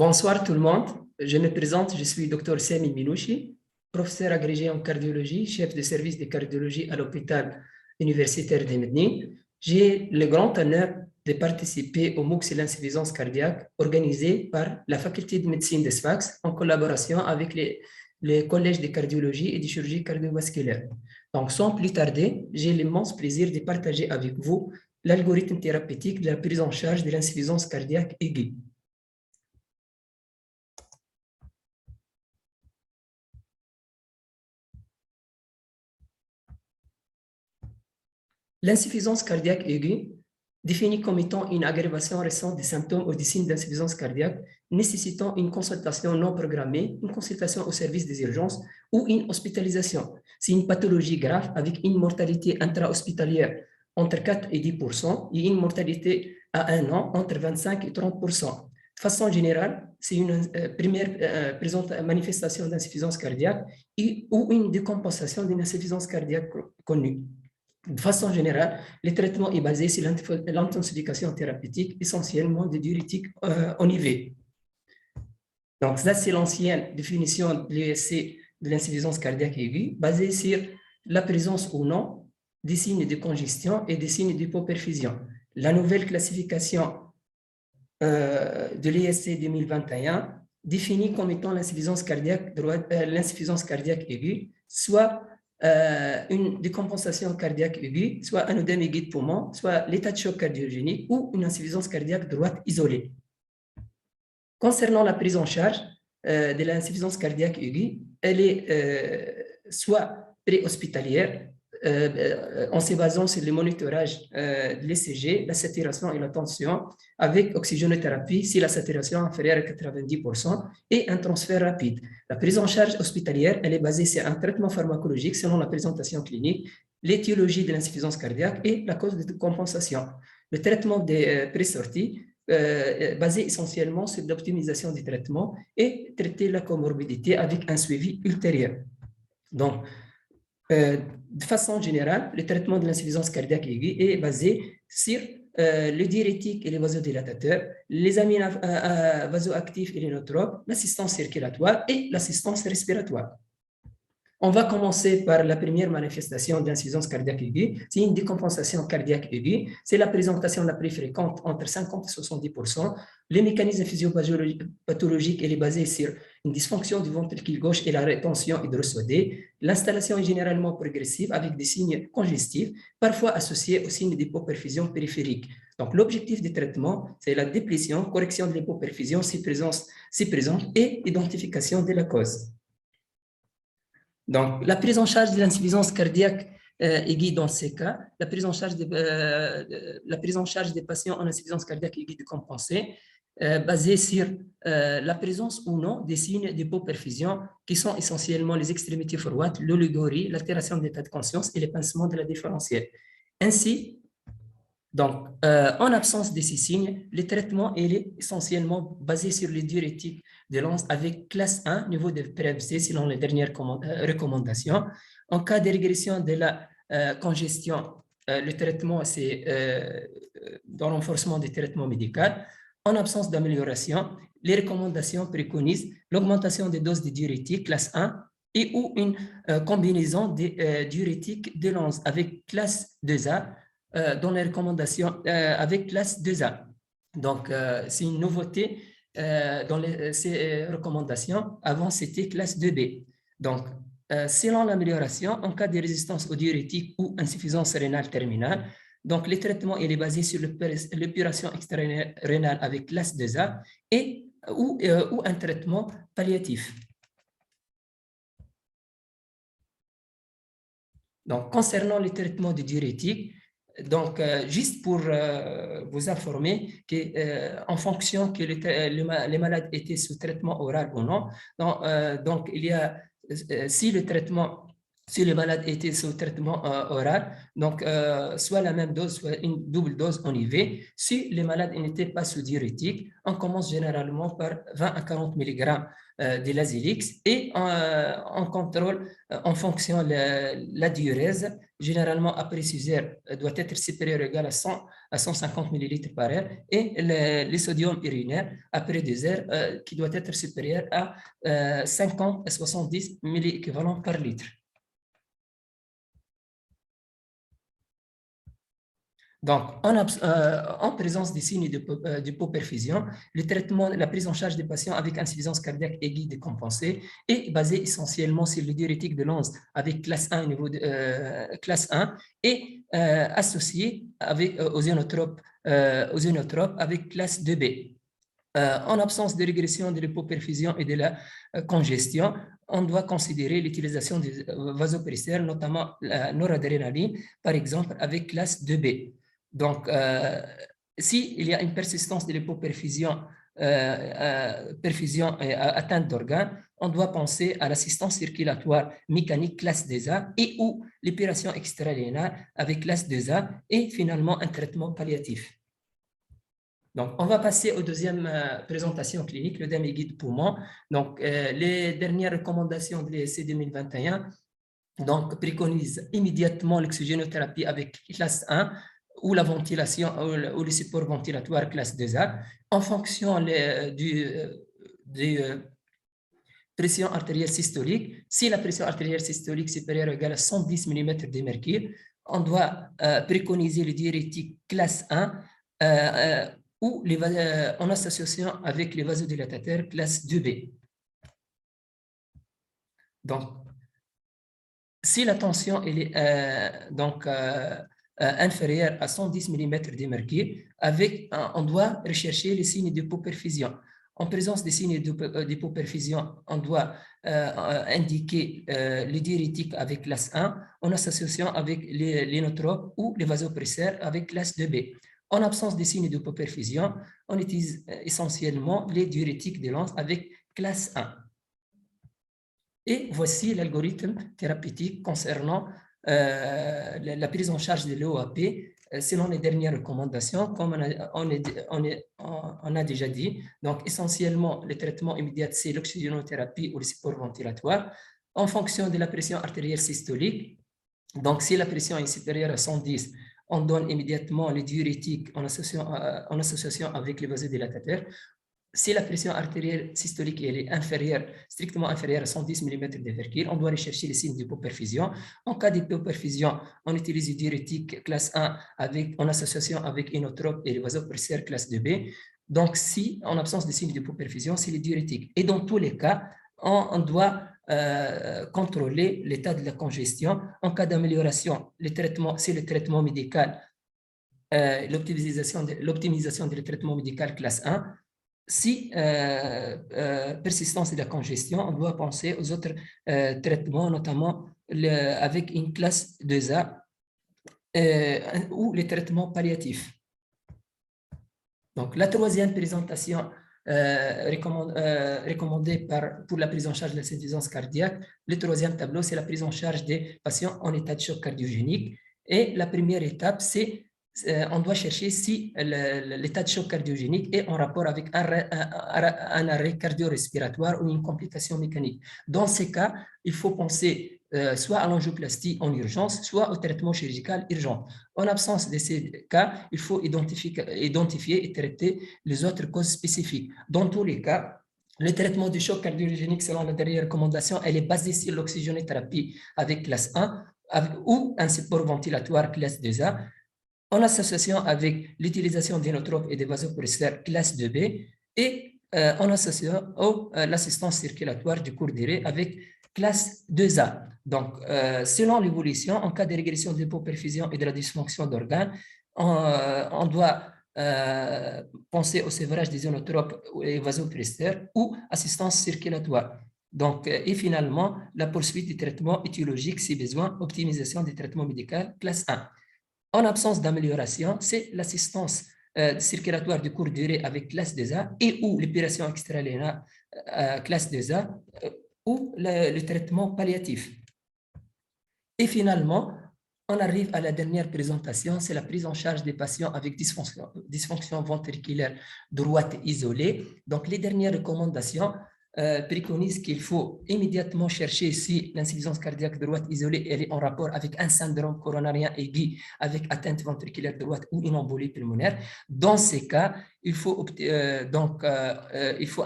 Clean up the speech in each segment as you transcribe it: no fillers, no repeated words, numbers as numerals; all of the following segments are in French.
Bonsoir tout le monde. Je me présente, je suis Dr Sami Minouchi, professeur agrégé en cardiologie, chef de service de cardiologie à l'hôpital universitaire de Medellín. J'ai le grand honneur de participer au MOOC sur l'insuffisance cardiaque organisé par la faculté de médecine de Sfax en collaboration avec les collèges de cardiologie et de chirurgie cardiovasculaire. Donc, sans plus tarder, j'ai l'immense plaisir de partager avec vous l'algorithme thérapeutique de la prise en charge de l'insuffisance cardiaque aiguë. L'insuffisance cardiaque aiguë, définie comme étant une aggravation récente des symptômes ou des signes d'insuffisance cardiaque nécessitant une consultation non programmée, une consultation au service des urgences ou une hospitalisation. C'est une pathologie grave avec une mortalité intra-hospitalière entre 4 et 10% et une mortalité à 1 an entre 25 et 30%. De façon générale, c'est une première manifestation d'insuffisance cardiaque ou une décompensation d'une insuffisance cardiaque connue. De façon générale, le traitement est basé sur l'intensification thérapeutique, essentiellement des diurétiques en IV. Donc, ça, c'est l'ancienne définition de l'ESC de l'insuffisance cardiaque aiguë, basée sur la présence ou non des signes de congestion et des signes d'hypoperfusion. La nouvelle classification de l'ESC 2021 définit comme étant l'insuffisance cardiaque aiguë, soit une décompensation cardiaque aiguë, soit un œdème aigu de poumon, soit l'état de choc cardiogénique ou une insuffisance cardiaque droite isolée. Concernant la prise en charge de l'insuffisance cardiaque aiguë, elle est soit préhospitalière, en se basant sur le monitorage de l'ECG, la saturation et la tension, avec oxygénothérapie si la saturation est inférieure à 90% et un transfert rapide. La prise en charge hospitalière, elle est basée sur un traitement pharmacologique selon la présentation clinique, l'étiologie de l'insuffisance cardiaque et la cause de compensation. Le traitement des pré-sorties, basé essentiellement sur l'optimisation du traitement et traiter la comorbidité avec un suivi ultérieur. Donc, de façon générale, le traitement de l'insuffisance cardiaque aiguë est basé sur le diurétique et les vasodilatateurs, les amines vasoactifs et les nootropes, l'assistance circulatoire et l'assistance respiratoire. On va commencer par la première manifestation d'insuffisance cardiaque aiguë. C'est une décompensation cardiaque aiguë. C'est la présentation la plus fréquente entre 50 et 70%. Les mécanismes physiopathologiques, elle est basée sur une dysfonction du ventricule gauche et la rétention hydrosodée. L'installation est généralement progressive avec des signes congestifs, parfois associés aux signes d'hypoperfusion périphérique. Donc, l'objectif du traitement, c'est la déplétion, correction de l'hypoperfusion si présente et identification de la cause. Donc, la prise en charge de l'insuffisance cardiaque aiguë dans ces cas, la prise en charge des patients en insuffisance cardiaque aiguë décompensée, basée sur la présence ou non des signes d'hypoperfusion qui sont essentiellement les extrémités froides, l'oligorie, l'altération de l'état de conscience et les pincements de la différentielle. Ainsi, donc, en absence de ces signes, le traitement est essentiellement basé sur les diurétiques de l'ANS avec classe 1, niveau de PREVC selon les dernières recommandations. En cas de régression de la congestion, le traitement, c'est dans le renforcement du traitement médical. En absence d'amélioration, les recommandations préconisent l'augmentation des doses de diurétiques classe 1 et ou une combinaison des diurétiques de l'ANS avec classe 2A dans les recommandations avec classe 2A. Donc, c'est une nouveauté dans ces recommandations. Avant, c'était classe 2B. Donc, selon l'amélioration, en cas de résistance aux diurétiques ou insuffisance rénale terminale, donc le traitement il est basé sur l'épuration extra-rénale avec classe 2A ou un traitement palliatif. Donc, concernant le traitement du diurétique, donc, juste pour vous informer qu'en fonction que les malades étaient sous traitement oral ou non, donc il y a, si le traitement si les malades étaient sous traitement oral, donc soit la même dose, soit une double dose en IV. Si les malades n'étaient pas sous diurétique, on commence généralement par 20 à 40 mg de l'Azilix et on contrôle en fonction de la diurèse. Généralement, après 6 heures, doit être supérieur ou égal à 100 à 150 ml par heure et le sodium urinaire après 2 heures qui doit être supérieur à 50 à 70 milléquivalents par litre. Donc, en présence des signes d'hypoperfusion, le traitement, la prise en charge des patients avec insuffisance cardiaque aiguë décompensée est basée essentiellement sur le diurétique de Lanz avec classe 1, niveau classe 1 et associé avec, aux ionotropes avec classe 2B. En absence de régression de l'hypoperfusion et de la congestion, on doit considérer l'utilisation des vasopresseurs, notamment la noradrénaline, par exemple, avec classe 2B. Donc, s'il y a une persistance de l'hypoperfusion, perfusion et atteinte d'organes, on doit penser à l'assistance circulatoire mécanique classe 2A et ou l'épuration extrarénale avec classe 2A et finalement un traitement palliatif. Donc, on va passer aux deuxième présentation clinique, le DME guide poumon. Donc, les dernières recommandations de l'ESC 2021 donc, préconisent immédiatement l'oxygénothérapie avec classe 1 ou la ventilation ou le support ventilatoire classe 2A en fonction du pression artérielle systolique. Si la pression artérielle systolique supérieure ou égale à 110 mm de mercure, on doit préconiser le diurétique classe 1 ou en association avec les vasodilatateurs classe 2B. Donc, si la tension est inférieure à 110 mm de mercure, on doit rechercher les signes d'hypoperfusion. En présence des signes d'hypoperfusion, on doit indiquer les diurétiques avec classe 1 en association avec les inotropes ou les vasopresseurs avec classe 2B. En absence des signes d'hypoperfusion, on utilise essentiellement les diurétiques de Lanz avec classe 1. Et voici l'algorithme thérapeutique concernant la prise en charge de l'OAP selon les dernières recommandations, comme on a déjà dit. Donc, essentiellement, le traitement immédiat, c'est l'oxygénothérapie ou le support ventilatoire en fonction de la pression artérielle systolique. Donc, si la pression est supérieure à 110, on donne immédiatement les diurétiques en association avec les vasodilatateurs. Si la pression artérielle systolique elle est strictement inférieure à 110 mm de mercure, on doit rechercher les signes d'hypoperfusion. En cas d'hypoperfusion, on utilise le diurétique classe 1 en association avec inotrope et les vasopresseurs classe 2B. Donc, si en absence de signes d'hypoperfusion, c'est le diurétique. Et dans tous les cas, on doit contrôler l'état de la congestion. En cas d'amélioration, c'est le traitement médical, l'optimisation du traitement médical classe 1. Si persistance de la congestion, on doit penser aux autres traitements, notamment avec une classe 2A ou les traitements palliatifs. Donc, la troisième présentation recommandée pour la prise en charge de l'insuffisance cardiaque, le troisième tableau, c'est la prise en charge des patients en état de choc cardiogénique. Et la première étape, c'est on doit chercher si l'état de choc cardiogénique est en rapport avec un arrêt cardio-respiratoire ou une complication mécanique. Dans ces cas, il faut penser soit à l'angioplastie en urgence, soit au traitement chirurgical urgent. En absence de ces cas, il faut identifier et traiter les autres causes spécifiques. Dans tous les cas, le traitement du choc cardiogénique, selon la dernière recommandation, elle est basée sur l'oxygénothérapie avec classe 1 ou un support ventilatoire classe 2A, en association avec l'utilisation d'inotropes et des vasopresseurs classe 2B et en association à l'assistance circulatoire du court durée avec classe 2A. Donc, selon l'évolution, en cas de régression de l'hypoperfusion et de la dysfonction d'organes, on doit penser au sévrage des inotropes et vasopresseurs ou assistance circulatoire. Donc, et finalement, la poursuite du traitement étiologique si besoin, optimisation du traitement médical classe 1. En absence d'amélioration, c'est l'assistance circulatoire de courte durée avec classe 2A et ou l'épuration extrarénale classe 2A ou le traitement palliatif. Et finalement, on arrive à la dernière présentation, c'est la prise en charge des patients avec dysfonction ventriculaire droite isolée. Donc, les dernières recommandations préconisent qu'il faut immédiatement chercher si l'insuffisance cardiaque droite isolée elle est en rapport avec un syndrome coronarien aigu avec atteinte ventriculaire droite ou une embolie pulmonaire. Dans ces cas, il faut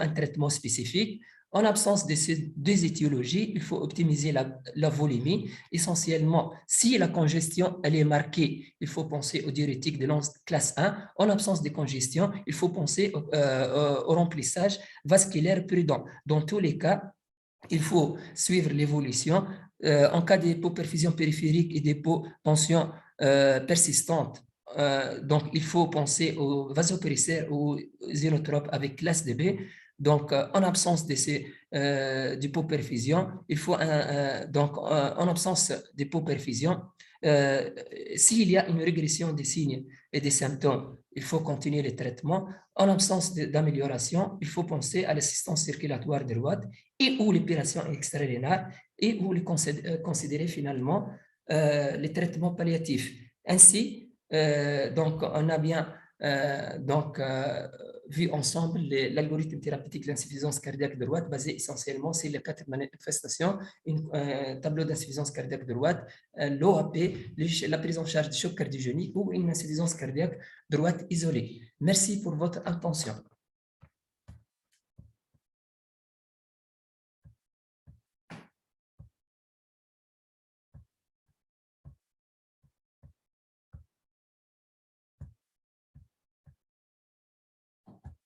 un traitement spécifique. En absence de ces deux étiologies, il faut optimiser la volémie. Essentiellement, si la congestion elle est marquée, il faut penser aux diurétiques de classe 1. En absence de congestion, il faut penser au remplissage vasculaire prudent. Dans tous les cas, il faut suivre l'évolution. En cas d'hypoperfusion périphérique et d'hypotension persistante, donc il faut penser aux vasopresseurs ou aux inotropes avec classe de B. Donc, en absence d'hypoperfusion, il faut en absence d'hypoperfusion, s'il y a une régression des signes et des symptômes, il faut continuer le traitement. En absence d'amélioration, il faut penser à l'assistance circulatoire droite et ou l'opération extrarénale et ou considérer finalement les traitements palliatifs. Ainsi, donc on a bien vu ensemble l'algorithme thérapeutique de l'insuffisance cardiaque droite basé essentiellement sur les 4 manifestations, un tableau d'insuffisance cardiaque droite, l'OAP, la prise en charge du choc cardiogénique ou une insuffisance cardiaque droite isolée. Merci pour votre attention.